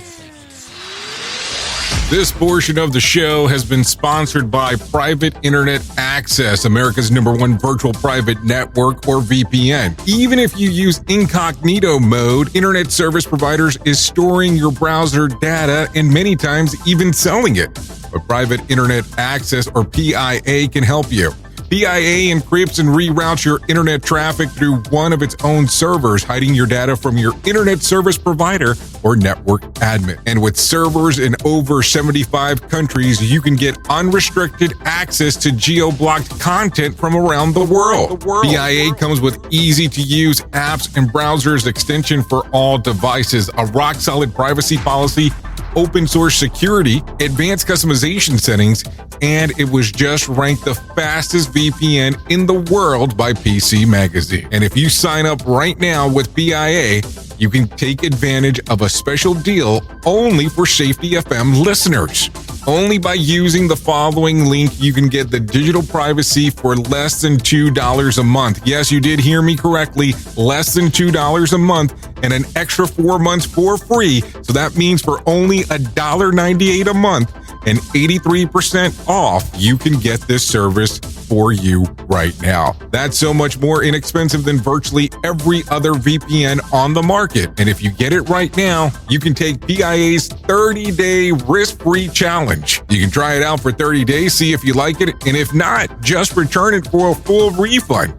This portion of the show has been sponsored by Private Internet Access, America's #1 virtual private network, or VPN. Even if you use incognito mode, internet service providers is storing your browser data and many times even selling it. But Private Internet Access, or PIA, can help you. PIA encrypts and reroutes your internet traffic through one of its own servers, hiding your data from your internet service provider or network admin. And with servers in over 75 countries, you can get unrestricted access to geo-blocked content from around the world. PIA comes with easy-to-use apps and browsers extension for all devices, a rock-solid privacy policy, open source security, advanced customization settings, and it was just ranked the fastest VPN in the world by PC Magazine. And if you sign up right now with PIA, you can take advantage of a special deal only for Safety FM listeners. Only by using the following link, you can get the digital privacy for less than $2 a month. Yes, you did hear me correctly, less than $2 a month, and an extra 4 months for free. So that means for only $1.98 a month, and 83% off, you can get this service for you right now. That's so much more inexpensive than virtually every other VPN on the market. And if you get it right now, you can take PIA's 30-day risk-free challenge. You can try it out for 30 days, see if you like it, and if not, just return it for a full refund.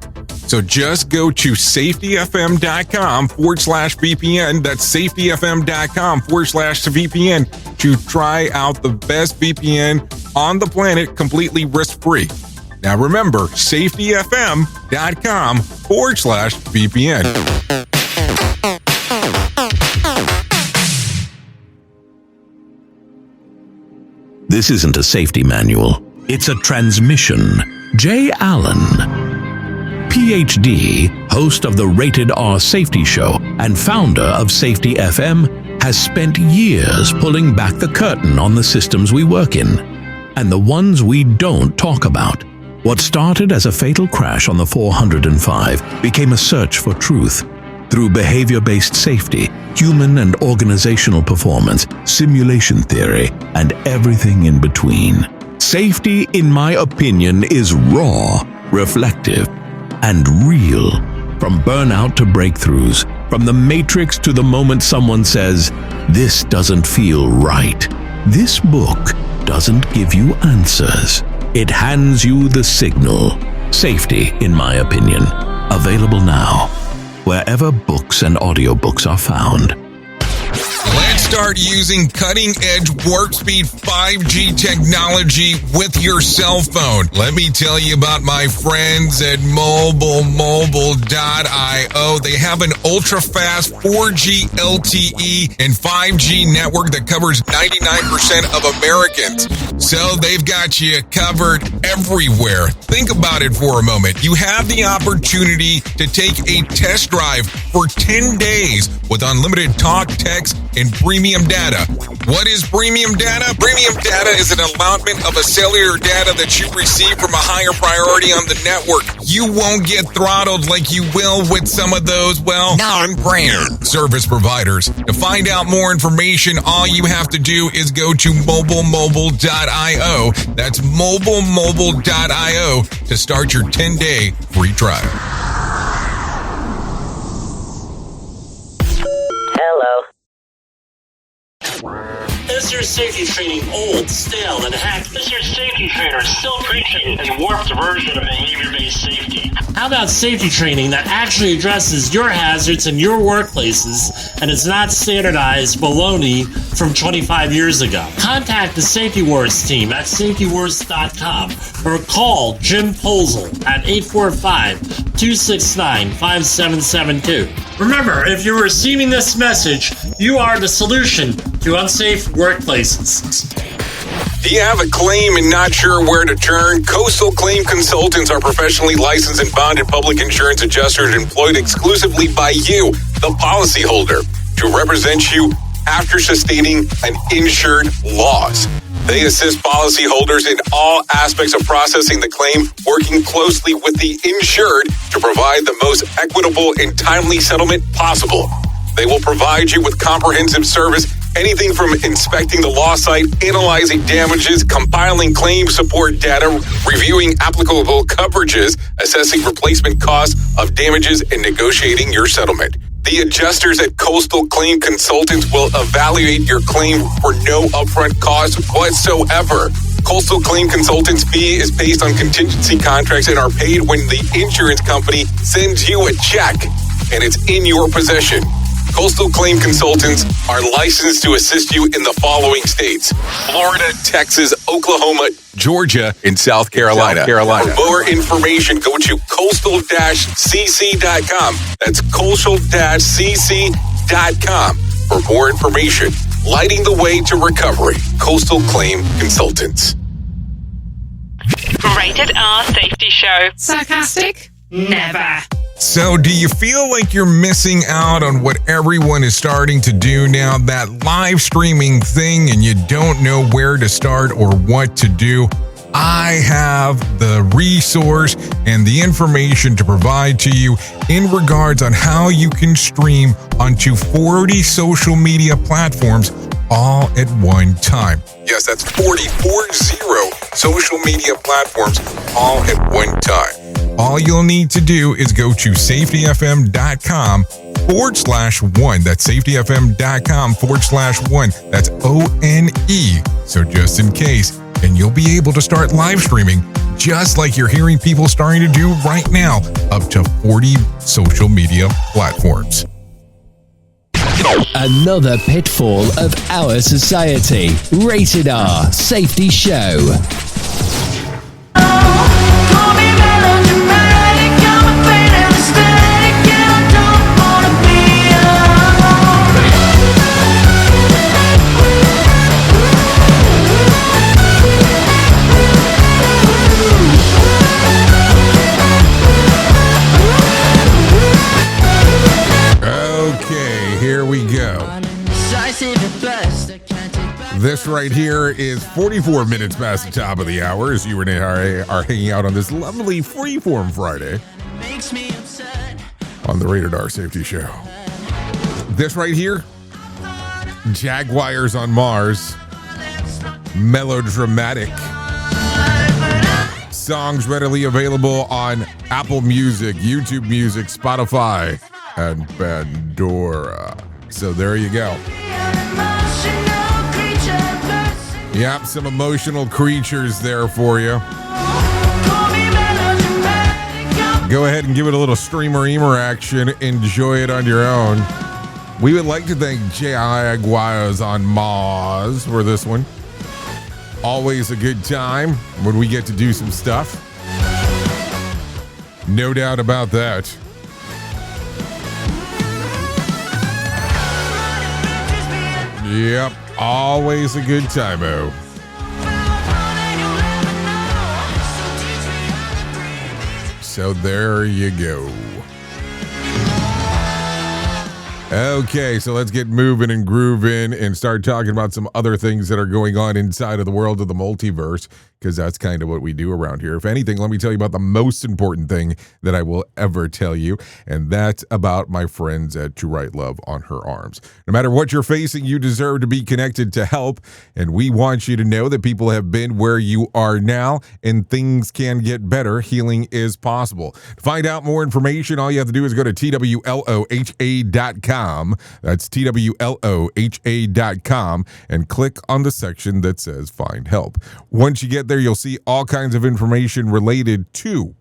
So just go to safetyfm.com/VPN. That's safetyfm.com/VPN to try out the best VPN on the planet completely risk-free. Now remember, safetyfm.com/VPN. This isn't a safety manual. It's a transmission. Jay Allen, PhD, host of the Rated R Safety Show and founder of Safety FM, has spent years pulling back the curtain on the systems we work in and the ones we don't talk about. What started as a fatal crash on the 405 became a search for truth. Through behavior-based safety, human and organizational performance, simulation theory, and everything in between. Safety, in my opinion, is raw, reflective, and real. From burnout to breakthroughs, from the matrix to the moment someone says, "This doesn't feel right." This book doesn't give you answers. It hands you the signal. Safety, in my opinion. Available now, wherever books and audiobooks are found. Let's start using cutting-edge warp speed 5G technology with your cell phone. Let me tell you about my friends at mobilemobile.io. They have an ultra-fast 4G LTE and 5G network that covers 99% of Americans. So they've got you covered everywhere. Think about it for a moment. You have the opportunity to take a test drive for 10 days with unlimited talk, text, and premium data. What is premium data? Premium data is an allotment of a cellular data that you receive from a higher priority on the network. You won't get throttled like you will with some of those, well, non-brand service providers. To find out more information, all you have to do is go to mobilemobile.io. That's mobilemobile.io to start your 10-day free trial. Hello. Is your safety training old, stale, and hacked? Is your safety trainer still preaching a warped version of behavior-based safety? How about safety training that actually addresses your hazards in your workplaces and is not standardized baloney from 25 years ago? Contact the Safety Wars team at safetywars.com or call Jim Posel at 845-269-5772. Remember, if you're receiving this message, you are the solution to unsafe workplaces. Do you have a claim and not sure where to turn? Coastal Claim Consultants are professionally licensed and bonded public insurance adjusters employed exclusively by you, the policyholder, to represent you after sustaining an insured loss. They assist policyholders in all aspects of processing the claim, working closely with the insured to provide the most equitable and timely settlement possible. They will provide you with comprehensive service, anything from inspecting the loss site, analyzing damages, compiling claim support data, reviewing applicable coverages, assessing replacement costs of damages, and negotiating your settlement. The adjusters at Coastal Claim Consultants will evaluate your claim for no upfront cost whatsoever. Coastal Claim Consultants' fee is based on contingency contracts and are paid when the insurance company sends you a check and it's in your possession. Coastal Claim Consultants are licensed to assist you in the following states: Florida, Texas, Oklahoma, Georgia, and South Carolina. For more information, go to coastal-cc.com. That's coastal-cc.com. For more information, lighting the way to recovery. Coastal Claim Consultants. Rated R Safety Show. Sarcastic? Never. So do you feel like you're missing out on what everyone is starting to do now, that live streaming thing, and you don't know where to start or what to do? I have the resource and the information to provide to you in regards on how you can stream onto 40 social media platforms all at one time. Yes, that's 40 social media platforms all at one time. All you'll need to do is go to safetyfm.com/one. That's safetyfm.com/one. That's ONE. So just in case, and you'll be able to start live streaming just like you're hearing people starting to do right now, up to 40 social media platforms. Another pitfall of our society. Rated R Safety Show. Here we go. This right here is 44 minutes past the top of the hour as you and I are hanging out on this lovely Freeform Friday on the Rated R Safety Show. This right here, Jaguars on Mars, melodramatic. Songs readily available on Apple Music, YouTube Music, Spotify, and Pandora. So there you go. Yep, some emotional creatures there for you. Go ahead and give it a little streamer-eamer action. Enjoy it on your own. We would like to thank Jaguars on Mars for this one. Always a good time when we get to do some stuff. No doubt about that. Yep, always a good time-o. So there you go. Okay, so let's get moving and grooving and start talking about some other things that are going on inside of the world of the multiverse, because that's kind of what we do around here. If anything, let me tell you about the most important thing that I will ever tell you, and that's about my friends at To Write Love on Her Arms. No matter what you're facing, you deserve to be connected to help, and we want you to know that people have been where you are now, and things can get better. Healing is possible. To find out more information, all you have to do is go to TWLOHA.com. That's TWLOHA.com and click on the section that says Find Help. Once you get there, you'll see all kinds of information related to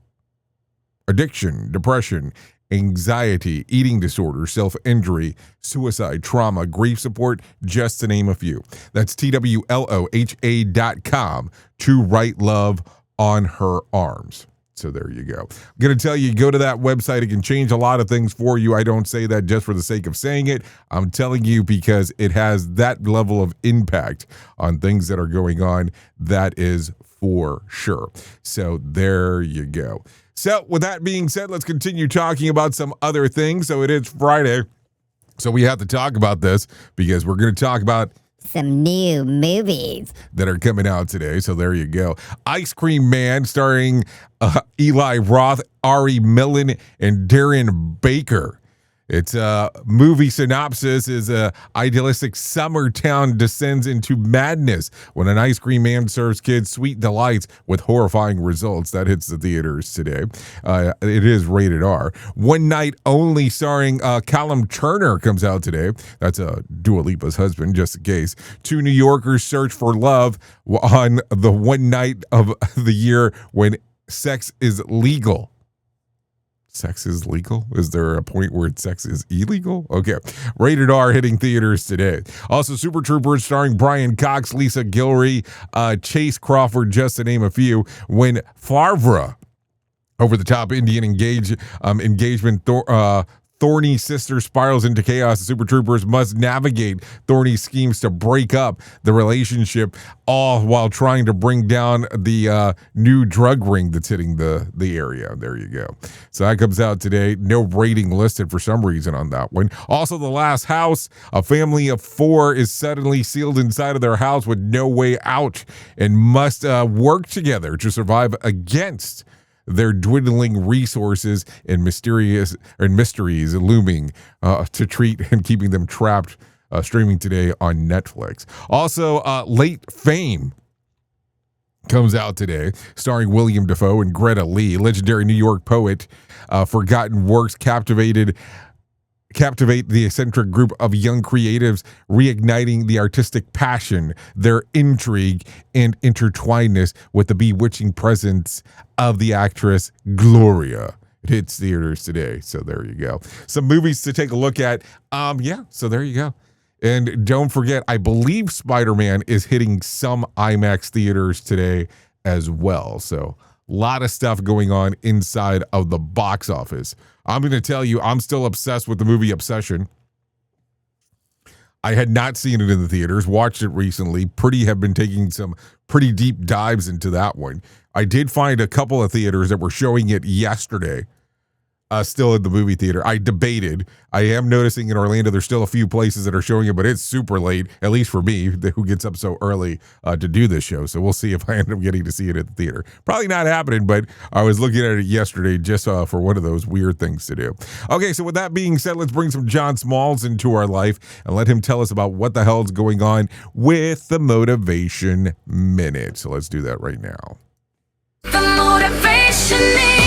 addiction, depression, anxiety, eating disorder, self-injury, suicide, trauma, grief support, just to name a few. That's TWLOHA.com. To Write Love on Her Arms. So there you go. I'm going to tell you, go to that website. It can change a lot of things for you. I don't say that just for the sake of saying it. I'm telling you because it has that level of impact on things that are going on. That is for sure. So there you go. So with that being said, let's continue talking about some other things. So it is Friday. So we have to talk about this because we're going to talk about some new movies that are coming out today. So there you go. Ice Cream Man, starring Eli Roth, Ari Millen, and Darren Baker. Its movie synopsis is idealistic summer town descends into madness when an ice cream man serves kids sweet delights with horrifying results. That hits the theaters today. It is rated R. One Night Only, starring Callum Turner, comes out today. That's Dua Lipa's husband, just in case. Two New Yorkers search for love on the one night of the year when sex is legal. Sex is legal? Is there a point where sex is illegal? Okay. Rated R, hitting theaters today. Also, Super Troopers, starring Brian Cox, Lisa Gilroy, Chase Crawford, just to name a few. When Favre, over-the-top Indian engagement, Thorny sister spirals into chaos. The Super Troopers must navigate Thorny's schemes to break up the relationship, all while trying to bring down the new drug ring that's hitting the area. There you go. So that comes out today. No rating listed for some reason on that one. Also, The Last House. A family of 4 is suddenly sealed inside of their house with no way out and must work together to survive against their dwindling resources and mysteries looming to treat and keeping them trapped streaming today on Netflix. Also, Late Fame comes out today, starring William Dafoe and Greta Lee. Legendary New York poet, forgotten works captivate the eccentric group of young creatives, reigniting the artistic passion, their intrigue, and intertwinedness with the bewitching presence of the actress Gloria. It hits theaters today, so there you go. Some movies to take a look at. So there you go. And don't forget, I believe Spider-Man is hitting some IMAX theaters today as well. So a lot of stuff going on inside of the box office. I'm going to tell you, I'm still obsessed with the movie Obsession. I had not seen it in the theaters, watched it recently. Have been taking some pretty deep dives into that one. I did find a couple of theaters that were showing it yesterday, still in the movie theater. I debated. I am noticing in Orlando there's still a few places that are showing it, but it's super late, at least for me, who gets up so early to do this show. So we'll see if I end up getting to see it at the theater. Probably not happening, but I was looking at it yesterday just for one of those weird things to do. Okay, so with that being said, let's bring some John Smalls into our life and let him tell us about what the hell's going on with the Motivation Minute. So let's do that right now. The Motivation Minute.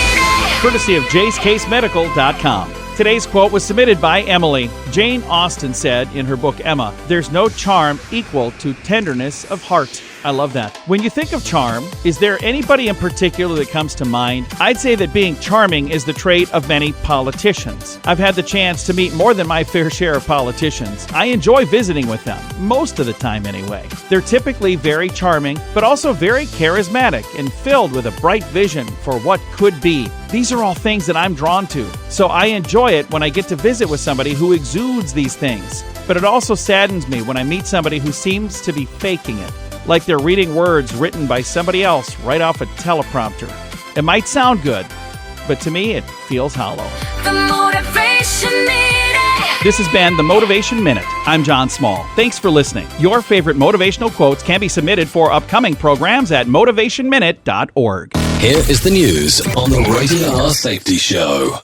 Courtesy of JaceCaseMedical.com. Today's quote was submitted by Emily. Jane Austen said in her book Emma, "There's no charm equal to tenderness of heart." I love that. When you think of charm, is there anybody in particular that comes to mind? I'd say that being charming is the trait of many politicians. I've had the chance to meet more than my fair share of politicians. I enjoy visiting with them, most of the time anyway. They're typically very charming, but also very charismatic and filled with a bright vision for what could be. These are all things that I'm drawn to, so I enjoy it when I get to visit with somebody who exudes these things. But it also saddens me when I meet somebody who seems to be faking it, like they're reading words written by somebody else right off a teleprompter. It might sound good, but to me it feels hollow. The Motivation Minute. This has been the Motivation Minute. I'm John Small. Thanks for listening. Your favorite motivational quotes can be submitted for upcoming programs at motivationminute.org. Here is the news on the Rated R Safety Show.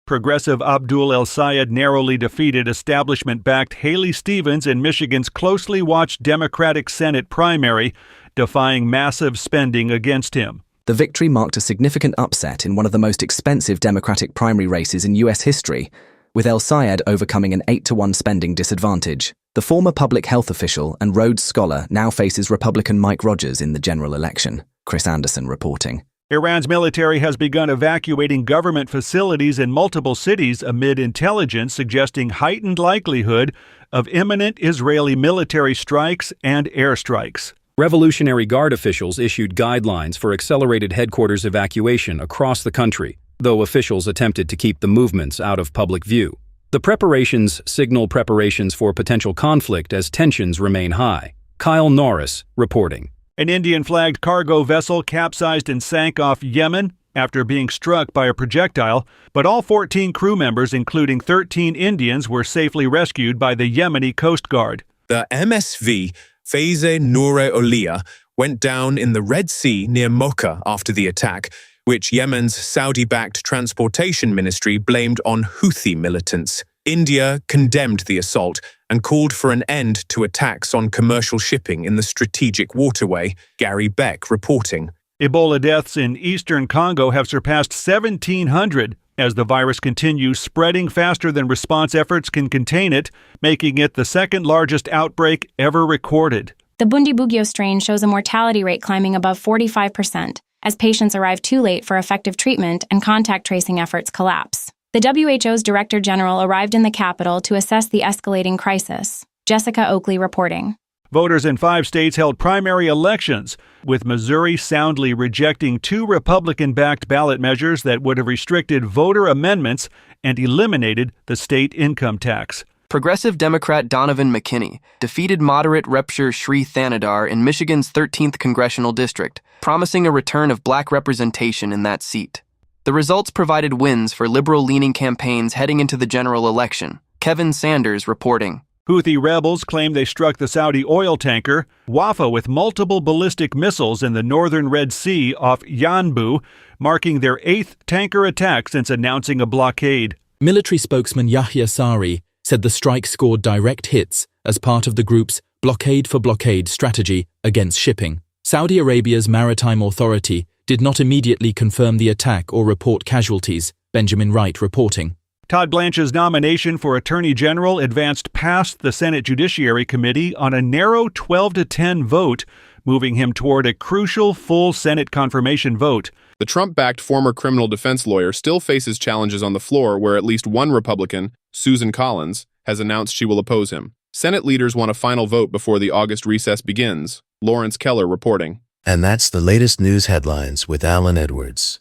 Progressive Abdul El Sayed narrowly defeated establishment-backed Haley Stevens in Michigan's closely watched Democratic Senate primary, defying massive spending against him. The victory marked a significant upset in one of the most expensive Democratic primary races in U.S. history, with El Sayed overcoming an 8-to-1 spending disadvantage. The former public health official and Rhodes Scholar now faces Republican Mike Rogers in the general election. Chris Anderson reporting. Iran's military has begun evacuating government facilities in multiple cities amid intelligence suggesting heightened likelihood of imminent Israeli military strikes and airstrikes. Revolutionary Guard officials issued guidelines for accelerated headquarters evacuation across the country, though officials attempted to keep the movements out of public view. The preparations signal preparations for potential conflict as tensions remain high. Kyle Norris reporting. An Indian-flagged cargo vessel capsized and sank off Yemen after being struck by a projectile, but all 14 crew members, including 13 Indians, were safely rescued by the Yemeni Coast Guard. The MSV Faize Noure Olia went down in the Red Sea near Mocha after the attack, which Yemen's Saudi-backed transportation ministry blamed on Houthi militants. India condemned the assault and called for an end to attacks on commercial shipping in the strategic waterway. Gary Beck reporting. Ebola deaths in eastern Congo have surpassed 1,700 as the virus continues spreading faster than response efforts can contain it, making it the second largest outbreak ever recorded. The Bundibugyo strain shows a mortality rate climbing above 45% as patients arrive too late for effective treatment and contact tracing efforts collapse. The WHO's Director General arrived in the capital to assess the escalating crisis. Jessica Oakley reporting. Voters in 5 states held primary elections, with Missouri soundly rejecting 2 Republican-backed ballot measures that would have restricted voter amendments and eliminated the state income tax. Progressive Democrat Donovan McKinney defeated moderate Repshur Shri Thanadar in Michigan's 13th congressional district, promising a return of black representation in that seat. The results provided wins for liberal-leaning campaigns heading into the general election. Kevin Sanders reporting. Houthi rebels claim they struck the Saudi oil tanker Wafa with multiple ballistic missiles in the northern Red Sea off Yanbu, marking their 8th tanker attack since announcing a blockade. Military spokesman Yahya Sari said the strike scored direct hits as part of the group's blockade-for-blockade strategy against shipping. Saudi Arabia's maritime authority did not immediately confirm the attack or report casualties, Benjamin Wright reporting. Todd Blanche's nomination for Attorney General advanced past the Senate Judiciary Committee on a narrow 12-10 vote, moving him toward a crucial full Senate confirmation vote. The Trump-backed former criminal defense lawyer still faces challenges on the floor where at least one Republican, Susan Collins, has announced she will oppose him. Senate leaders want a final vote before the August recess begins. Lawrence Keller reporting. And that's the latest news headlines with Alan Edwards.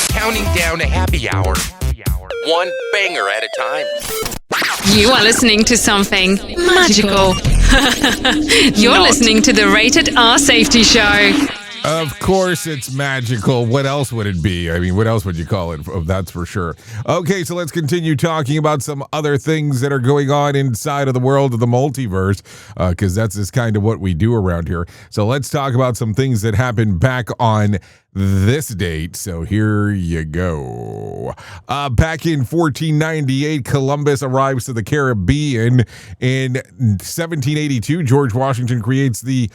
Counting down to happy hour. One banger at a time. You are listening to something magical. You're listening to the Rated R Safety Show. Of course it's magical. What else would it be? I mean, what else would you call it? That's for sure. Okay, so let's continue talking about some other things that are going on inside of the world of the multiverse, because that's just kind of what we do around here. So let's talk about some things that happened back on this date. So here you go. Back in 1498, Columbus arrives to the Caribbean. In 1782, George Washington creates the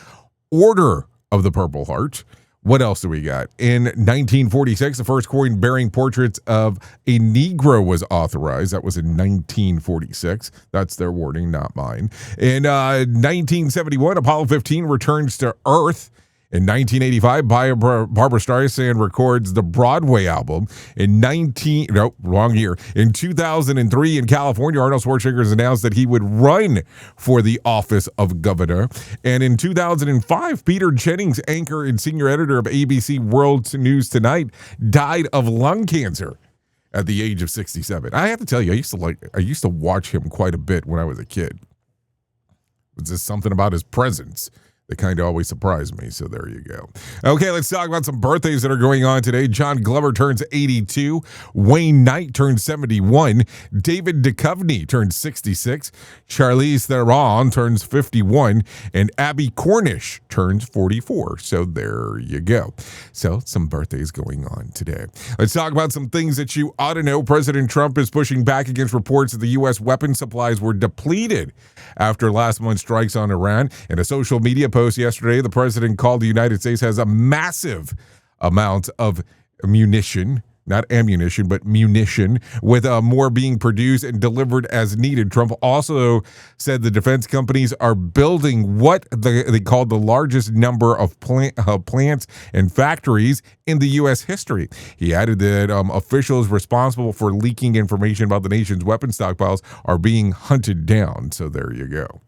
Order of the Purple Heart. What else do we got? In 1946, the first coin bearing portraits of a Negro was authorized. That was in 1946. That's their wording, not mine. In 1971, Apollo 15 returns to Earth. In 1985, Barbra Streisand records the Broadway album. In 2003, in California, Arnold Schwarzenegger has announced that he would run for the office of governor. And in 2005, Peter Jennings, anchor and senior editor of ABC World News Tonight, died of lung cancer at the age of 67. I have to tell you, I used to watch him quite a bit when I was a kid. It was just something about his presence that kind of always surprised me, so there you go. Okay, let's talk about some birthdays that are going on today. John Glover turns 82. Wayne Knight turns 71. David Duchovny turns 66. Charlize Theron turns 51. And Abby Cornish turns 44. So there you go. So some birthdays going on today. Let's talk about some things that you ought to know. President Trump is pushing back against reports that the U.S. weapon supplies were depleted after last month's strikes on Iran. In a social media post yesterday, the president called the United States has a massive amount of munition, not ammunition, but munition, with more being produced and delivered as needed. Trump also said the defense companies are building what they called the largest number of plants and factories in the U.S. history. He added that officials responsible for leaking information about the nation's weapon stockpiles are being hunted down. So there you go.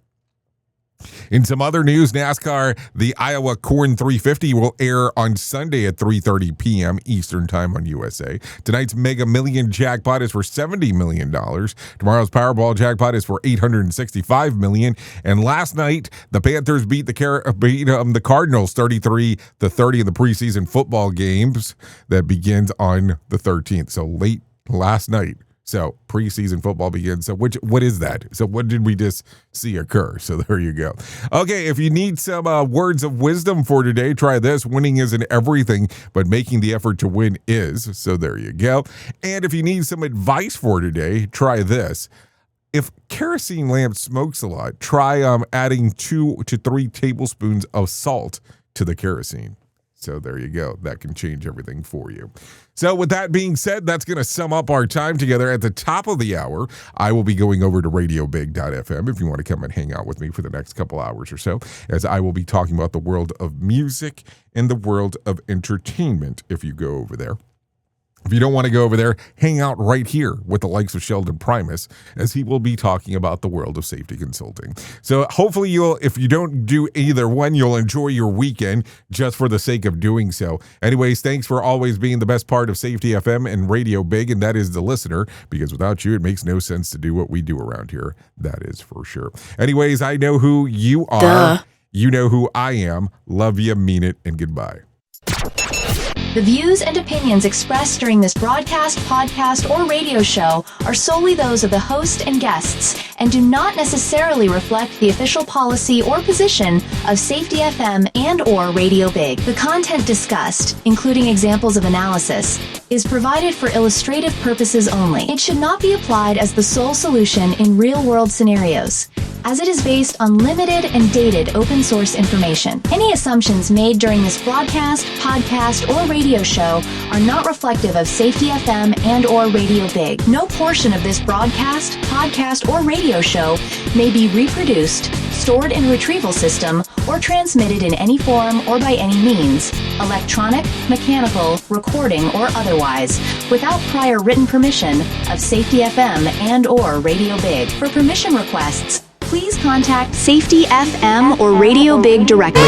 In some other news, NASCAR, the Iowa Corn 350 will air on Sunday at 3:30 p.m. Eastern Time on USA. Tonight's Mega Million jackpot is for $70 million. Tomorrow's Powerball jackpot is for $865 million. And last night, the Panthers beat the Cardinals 33-30 in the preseason football games that begins on the 13th. So late last night. So preseason football begins. So what is that? So what did we just see occur? So there you go. Okay, if you need some words of wisdom for today, try this. Winning isn't everything, but making the effort to win is. So there you go. And if you need some advice for today, try this. If kerosene lamp smokes a lot, try adding 2 to 3 tablespoons of salt to the kerosene. So there you go. That can change everything for you. So with that being said, that's going to sum up our time together. At the top of the hour, I will be going over to radiobig.fm if you want to come and hang out with me for the next couple hours or so, as I will be talking about the world of music and the world of entertainment if you go over there. If you don't want to go over there, hang out right here with the likes of Sheldon Primus, as he will be talking about the world of safety consulting. So hopefully if you don't do either one, you'll enjoy your weekend just for the sake of doing so. Anyways, thanks for always being the best part of Safety FM and Radio Big, and that is the listener, because without you, it makes no sense to do what we do around here. That is for sure. Anyways, I know who you are. Duh. You know who I am. Love you, mean it, and goodbye. The views and opinions expressed during this broadcast, podcast, or radio show are solely those of the host and guests and do not necessarily reflect the official policy or position of Safety FM and/or Radio Big. The content discussed, including examples of analysis, is provided for illustrative purposes only. It should not be applied as the sole solution in real-world scenarios, as it is based on limited and dated open source information. Any assumptions made during this broadcast, podcast, or radio show are not reflective of Safety FM and/or Radio Big. No portion of this broadcast, podcast, or radio show may be reproduced, stored in a retrieval system, or transmitted in any form or by any means, electronic, mechanical, recording, or otherwise, without prior written permission of Safety FM and/or Radio Big. For permission requests, please contact Safety FM or Radio Big directly.